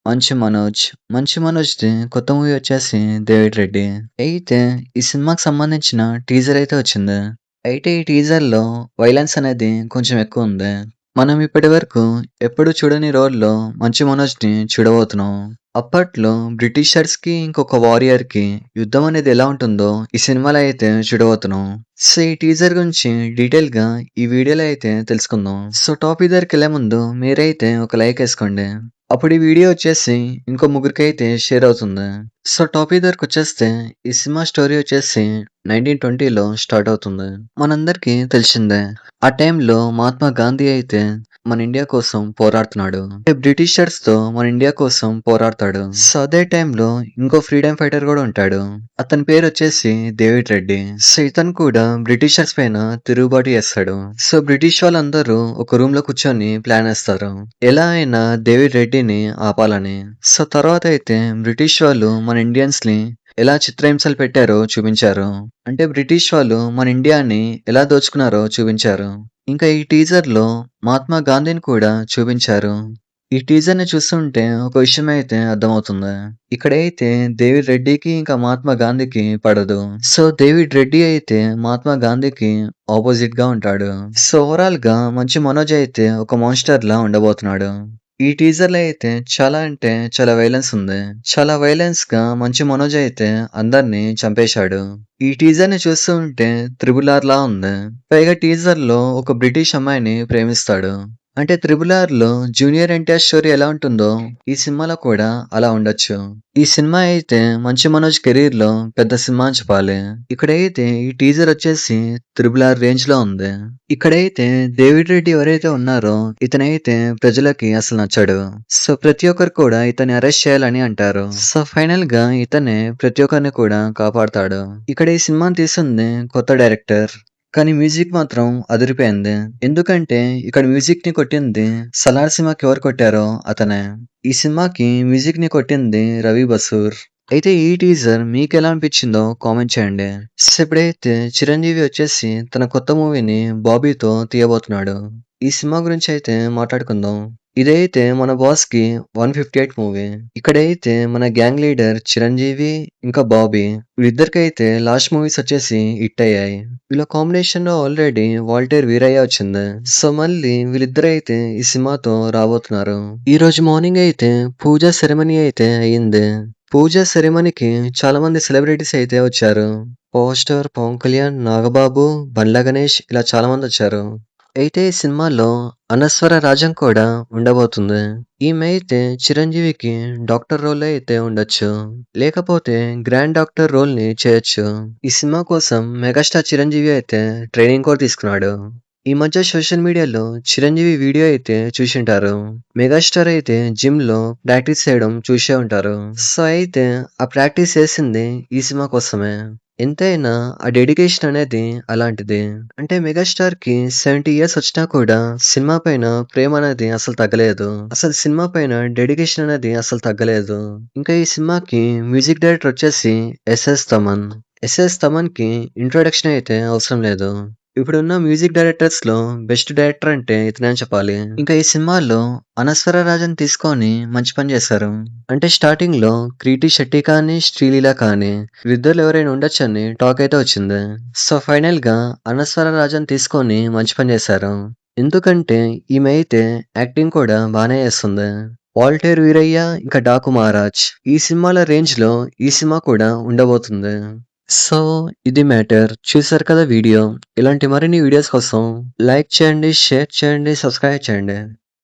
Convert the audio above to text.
మంచు మనోజ్‌ది కొత్త మూవీ వచ్చేసి 'డేవిడ్ రెడ్డి'. అయితే ఈ సినిమాకి సంబంధించిన టీజర్ అయితే వచ్చింది. అయితే ఈ టీజర్‌లో వయలెన్స్ అనేది కొంచెం ఎక్కువుంది. మనం ఇప్పటివరకు ఎప్పుడు చూడని రోల్‌లో మంచు మనోజ్‌ని చూడబోతున్నాం. అప్పట్లో బ్రిటిషర్స్‌కి ఇంకొక వారియర్‌కి యుద్ధం అనేది ఎలా ఉంటుందో ఈ సినిమాలో అయితే చూడబోతున్నాం. సో ఈ టీజర్ గురించి డీటెయిల్‌గా ఈ వీడియోలో అయితే తెలుసుకుందాం. సో టాపిక్ దగ్గరికెళ్ళే ముందు మీరైతే ఒక లైక్ ఏసుకోండి. అప్పుడు ఈ వీడియో వచ్చేసి ఇంకో ముగ్గురికైతే షేర్ అవుతుంది. సో టాపిక్ దగ్గరకొచ్చేస్తే ఈ సినిమా స్టోరీ వచ్చేసి 1920లో స్టార్ట్ అవుతుంది. మనందరికీ తెలిసిందే. ఆ టైంలో మహాత్మా గాంధీ అయితే మన ఇండియా కోసం పోరాడుతున్నాడు. అంటే బ్రిటిషర్స్‌తో మన ఇండియా కోసం పోరాడతాడు. సో అదే టైంలో ఇంకో ఫ్రీడమ్ ఫైటర్ కూడా ఉంటాడు. అతని పేరు వచ్చేసి డేవిడ్ రెడ్డి. సో ఇతను కూడా బ్రిటిషర్స్ పైన తిరుగుబాటు చేస్తాడు. సో బ్రిటిష్ వాళ్ళందరూ ఒక రూమ్ లో కూర్చొని ప్లాన్ వేస్తారు. ఎలా అయినా డేవిడ్ రెడ్డిని ఆపాలని. సో తర్వాత అయితే బ్రిటిష్ వాళ్ళు మన ఇండియన్స్ ని ఎలా చిత్రహింసలు పెట్టారో చూపించారు. అంటే బ్రిటిష్ వాళ్ళు మన ఇండియాని ఎలా దోచుకున్నారో చూపించారు. ఇంకా ఈ టీజర్ లో మహాత్మా గాంధీని కూడా చూపించారు. ఈ టీజర్ ని చూస్తుంటే ఒక విషయం అయితే అర్థమవుతుంది. ఇక్కడైతే డేవిడ్ రెడ్డికి ఇంకా మహాత్మా గాంధీకి పడదు. సో డేవిడ్ రెడ్డి అయితే మహాత్మా గాంధీకి ఆపోజిట్ గా ఉంటాడు. సో ఓవరాల్ గా మంచి మనోజ్ అయితే ఒక మాన్స్టర్ లా ఉండబోతున్నాడు. ఈ టీజర్ లో అయితే చాలా అంటే చాలా వైలెన్స్ ఉంది. చాలా వైలెన్స్ గా మంచి మనోజ్ అయితే అందరినీ చంపేశాడు. ఈ టీజర్ ని చూస్తూ ఉంటే త్రిబుల్ ఆర్ లా ఉంది. పైగా టీజర్ లో ఒక బ్రిటిష్ అమ్మాయిని ప్రేమిస్తాడు. అంటే త్రిబుల్ ఆర్ లో జూనియర్ ఎన్టీఆర్ స్టోరీ ఎలా ఉంటుందో ఈ సినిమాలో కూడా అలా ఉండొచ్చు. ఈ సినిమా అయితే మంచి మనోజ్ కెరీర్ లో పెద్ద సినిమా అని చెప్పాలి. ఇక్కడైతే ఈ టీజర్ వచ్చేసి త్రిబుల్ ఆర్ రేంజ్ లో ఉంది. ఇక్కడైతే డేవిడ్ రెడ్డి ఎవరైతే ఉన్నారో ఇతనైతే ప్రజలకి అసలు నచ్చడు. సో ప్రతి ఒక్కరు కూడా ఇతన్ని అరెస్ట్ చేయాలని అంటారు. సో ఫైనల్ గా ఇతనే ప్రతి ఒక్కరిని కూడా కాపాడతాడు. ఇక్కడ ఈ సినిమాని తీస్తుంది కొత్త డైరెక్టర్. కానీ మ్యూజిక్ మాత్రం అదిరిపోయింది. ఎందుకంటే ఇక్కడ మ్యూజిక్ ని కొట్టింది సలార్ సినిమాకి ఎవరు కొట్టారో అతనే. ఈ సినిమాకి మ్యూజిక్ ని కొట్టింది రవి బసూర్. అయితే ఈ టీజర్ మీకు ఎలా అనిపించిందో కామెంట్ చేయండి. సో ఇప్పుడైతే చిరంజీవి వచ్చేసి తన కొత్త మూవీని బాబీతో తీయబోతున్నాడు. ఈ సినిమా గురించి అయితే మాట్లాడుకుందాం. ఇదైతే మన బాస్ కి 158 మూవీ. ఇక్కడైతే మన గ్యాంగ్ లీడర్ చిరంజీవి ఇంకా బాబీ వీళ్ళిద్దరికైతే లాస్ట్ మూవీస్ వచ్చేసి హిట్ అయ్యాయి. వీళ్ళ కాంబినేషన్ లో ఆల్రెడీ వాల్టేర్ వీరయ్య వచ్చింది. సో మళ్ళీ వీళ్ళిద్దరైతే ఈ సినిమాతో రాబోతున్నారు. ఈ రోజు మార్నింగ్ అయితే పూజా సెరమనీ అయితే అయ్యింది. పూజ సెరమనీకి చాలా మంది సెలబ్రిటీస్ అయితే వచ్చారు. పవర్ స్టార్ పవన్ కళ్యాణ్, నాగబాబు, బండ్ల గణేష్ ఇలా చాలా మంది వచ్చారు. అయితే ఈ సినిమాలో అనస్వర రాజం కూడా ఉండబోతుంది. ఈమె అయితే చిరంజీవికి డాక్టర్ రోల్ అయితే ఉండొచ్చు. లేకపోతే గ్రాండ్ డాక్టర్ రోల్ ని చేయొచ్చు. ఈ సినిమా కోసం మెగాస్టార్ చిరంజీవి అయితే ట్రైనింగ్ కూడా తీసుకున్నాడు. ఈ మధ్య సోషల్ మీడియాలో చిరంజీవి వీడియో అయితే చూసింటారు. మెగాస్టార్ అయితే జిమ్ లో ప్రాక్టీస్ చేయడం చూసే ఉంటారు. సో అయితే ఆ ప్రాక్టీస్ చేసింది ఈ సినిమా కోసమే. ఎంతైనా ఆ డెడికేషన్ అనేది అలాంటిది. అంటే మెగాస్టార్ కి 70 ఇయర్స్ వచ్చినా కూడా సినిమా పైన ప్రేమ అనేది అసలు తగ్గలేదు. అసలు సినిమా పైన డెడికేషన్ అనేది అసలు తగ్గలేదు. ఇంకా ఈ సినిమాకి మ్యూజిక్ డైరెక్టర్ వచ్చేసి ఎస్ఎస్ తమన్. ఎస్ఎస్ తమన్ కి ఇంట్రొడక్షన్ అయితే అవసరం లేదు. ఇప్పుడున్న మ్యూజిక్ డైరెక్టర్స్ లో బెస్ట్ డైరెక్టర్ అంటే ఇతనే అని చెప్పాలి. ఇంకా ఈ సినిమాలో అనస్వర రాజన్ తీసుకొని మంచి పని చేశారు. అంటే స్టార్టింగ్ లో క్రీతి శెట్టి కానీ శ్రీలీల కానీ వీరిద్దరు ఎవరైనా ఉండొచ్చని టాక్ అయితే వచ్చింది. సో ఫైనల్ గా అనస్వర రాజన్ తీసుకొని మంచి పని చేశారు. ఎందుకంటే ఈమె అయితే యాక్టింగ్ కూడా బానే చేస్తుంది. వాల్టేర్ వీరయ్య ఇంకా డాకు మహారాజ్ ఈ సినిమాల రేంజ్ లో ఈ సినిమా కూడా ఉండబోతుంది. సో ఇది మ్యాటర్. చూసారు కదా వీడియో. ఇలాంటి మరిన్ని వీడియోస్ కోసం లైక్ చేయండి, షేర్ చేయండి, సబ్స్క్రైబ్ చేయండి.